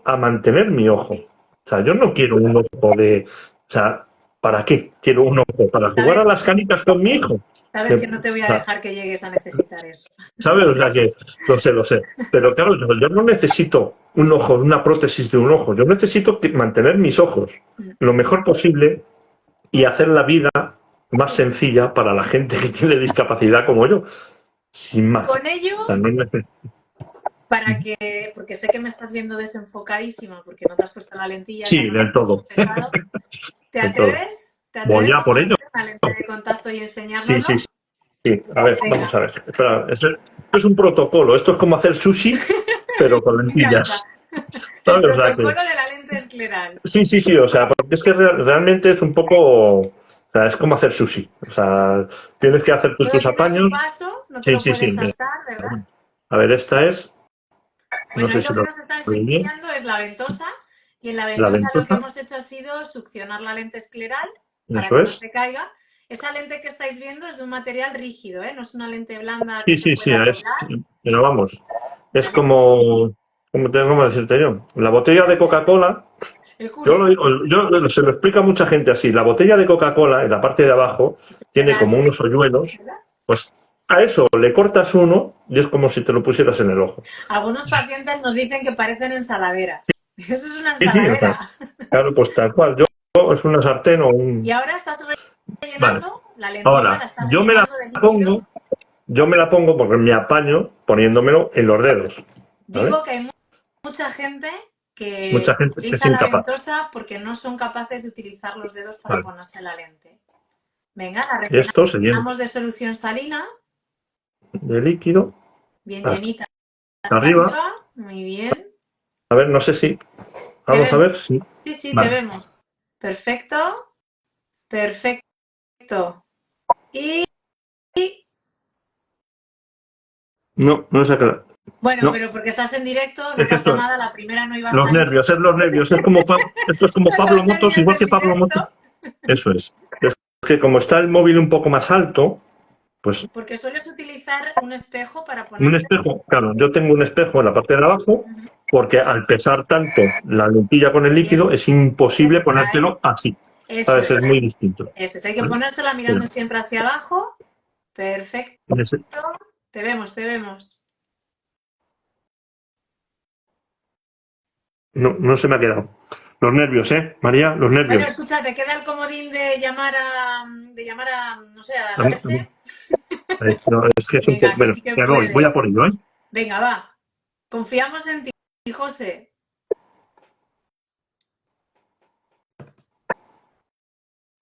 a mantener mi ojo. Sí. O sea, yo no quiero un ojo de... O sea, ¿para qué quiero un ojo? ¿Para jugar a las canicas con mi hijo? Sabes que no te voy a dejar que llegues a necesitar eso. ¿Sabes? O sea que, lo sé. Pero claro, yo no necesito un ojo, una prótesis de un ojo. Yo necesito mantener mis ojos lo mejor posible y hacer la vida más sencilla para la gente que tiene discapacidad como yo. Sin más. Con ello, o sea, no porque sé que me estás viendo desenfocadísima porque no te has puesto la lentilla. Sí, del todo. ¿Te atreves? Voy a por ello. Una lente de contacto y enseñárnoslo. Sí. A ver, venga. Vamos a ver. Espera, esto es un protocolo. Esto es como hacer sushi, pero con lentillas. El protocolo de la lente escleral. Sí. O sea, porque es que realmente es un poco... O sea, es como hacer sushi. O sea, tienes que hacer tus apaños. Paso, no te lo puedes saltar, ¿verdad? A ver, esta es... Bueno, no sé si lo que nos está enseñando es la ventosa. Y en la ventosa lo que hemos hecho ha sido succionar la lente escleral para que no se caiga. Esa lente que estáis viendo es de un material rígido, ¿eh? No es una lente blanda. Sí. Pero vamos, es como... ¿Cómo decirte yo? La botella de Coca-Cola... Yo se lo explico a mucha gente así. La botella de Coca-Cola, en la parte de abajo, tiene como unos hoyuelos. Pues a eso le cortas uno y es como si te lo pusieras en el ojo. Algunos pacientes nos dicen que parecen ensaladeras. Eso es una ensaladera. Claro, pues tal cual. Yo es una sartén o un... Y ahora estás rellenando la lentilla. Ahora, yo me la pongo porque me apaño poniéndomelo en los dedos. Digo que hay mucha gente que utiliza la ventosa porque no son capaces de utilizar los dedos para ponerse la lente. Venga, la rellenamos de solución salina. De líquido. Bien llenita. Arriba. Muy bien. A ver, no sé si... Vamos a ver si... Sí, te vemos. Perfecto. Y... No se ha quedado. Bueno, pero porque estás en directo, no pasa nada, la primera no iba a salir. Los nervios. Esto es como Pablo Motos, igual que Pablo Motos. Eso es. Es que como está el móvil un poco más alto, pues... Porque sueles utilizar un espejo para poner... Un espejo, claro, yo tengo un espejo en la parte de abajo, porque al pesar tanto la lentilla con el líquido, es imposible ponértelo así. ¿Sabes? Es muy distinto. Eso es, hay que ponérsela mirando siempre hacia abajo. Perfecto. Te vemos. No se me ha quedado. Los nervios, María, los nervios. Bueno, escucha, ¿te queda el comodín de llamar a no sé, a la leche? No, es que es un poco... Bueno, voy a por ello, Venga, va. Confiamos en ti, José.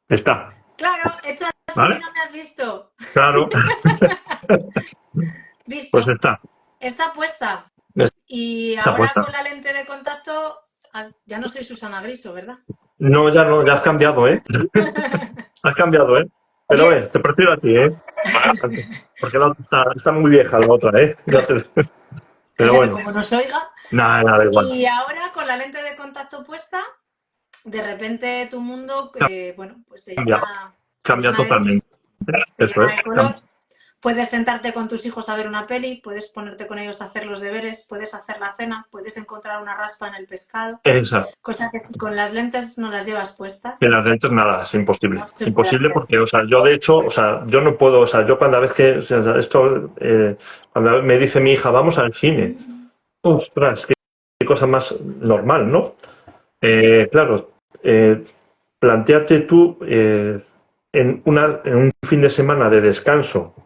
Está. Claro, hecho así, ¿vale? No me has visto. Claro. ¿Visto? Pues está. Está puesta. Y ahora con la lente de contacto, ya no soy Susana Griso, ¿verdad? No, ya has cambiado, Has cambiado, Pero te prefiero a ti, Porque la otra está muy vieja, la otra, Pero bueno. Como nos oiga. Nada, igual. Y ahora con la lente de contacto puesta, de repente tu mundo, pues se cambia totalmente. Eso es. Puedes sentarte con tus hijos a ver una peli, puedes ponerte con ellos a hacer los deberes, puedes hacer la cena, puedes encontrar una raspa en el pescado. Exacto. Cosa que si con las lentes no las llevas puestas. En las lentes nada, es imposible. Es imposible porque, yo de hecho, yo no puedo, yo cuando vez que cuando me dice mi hija, vamos al cine, ostras, qué cosa más normal, ¿no? Claro, plantéate tú en un fin de semana de descanso,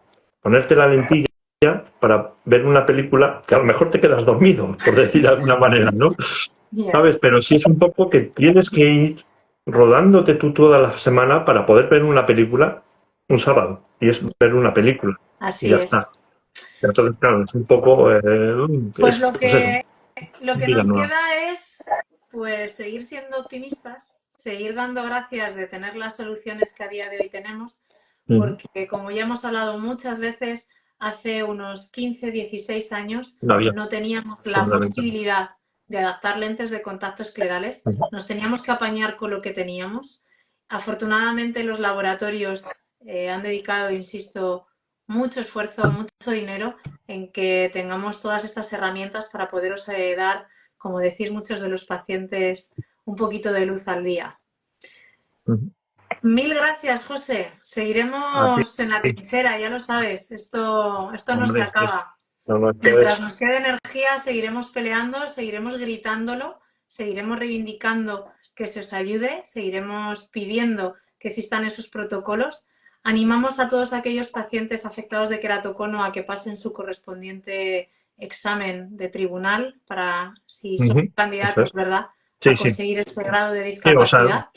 ponerte la lentilla para ver una película que a lo mejor te quedas dormido, por decir de alguna manera, ¿no? ¿Sabes? Pero sí es un poco que tienes que ir rodándote tú toda la semana para poder ver una película un sábado. Y es ver una película. Así y ya está. Entonces, claro, es un poco... pues lo que nos queda es pues seguir siendo optimistas, seguir dando gracias de tener las soluciones que a día de hoy tenemos, porque como ya hemos hablado muchas veces, hace unos 15, 16 años no teníamos la posibilidad de adaptar lentes de contacto esclerales, nos teníamos que apañar con lo que teníamos. Afortunadamente los laboratorios han dedicado, insisto, mucho esfuerzo, mucho dinero en que tengamos todas estas herramientas para poderos dar, como decís muchos de los pacientes, un poquito de luz al día. Mil gracias, José. Seguiremos en la trinchera, ya lo sabes. Esto no se acaba. Mientras nos quede energía, seguiremos peleando, seguiremos gritándolo, seguiremos reivindicando que se os ayude, seguiremos pidiendo que existan esos protocolos. Animamos a todos aquellos pacientes afectados de queratocono a que pasen su correspondiente examen de tribunal para, si son candidatos, ¿verdad?, a conseguir ese grado de discapacidad.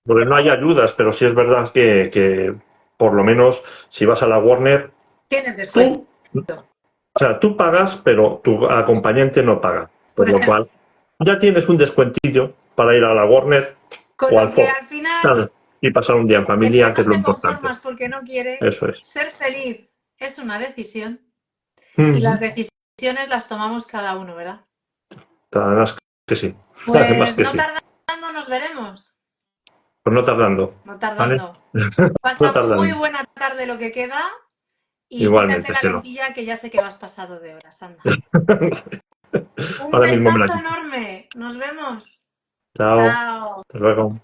Porque no hay ayudas, pero sí es verdad que por lo menos si vas a la Warner... Tienes descuento. O sea, tú pagas, pero tu acompañante no paga. Por lo cual, ya tienes un descuentillo para ir a la Warner o al Ford. Al final, y pasar un día en familia, que es lo importante. Porque no quiere. Eso es. Ser feliz es una decisión y las decisiones las tomamos cada uno, ¿verdad? Además que sí. Pues Además que no sí. tardando nos veremos. Pues no tardando. No tardando. ¿Vale? Pasa muy buena tarde lo que queda y igualmente, quítate la lentilla que ya sé que vas pasado de horas, anda. Un Ahora mismo me la besazo quito. enorme. Nos vemos. Chao. Chao. Hasta luego.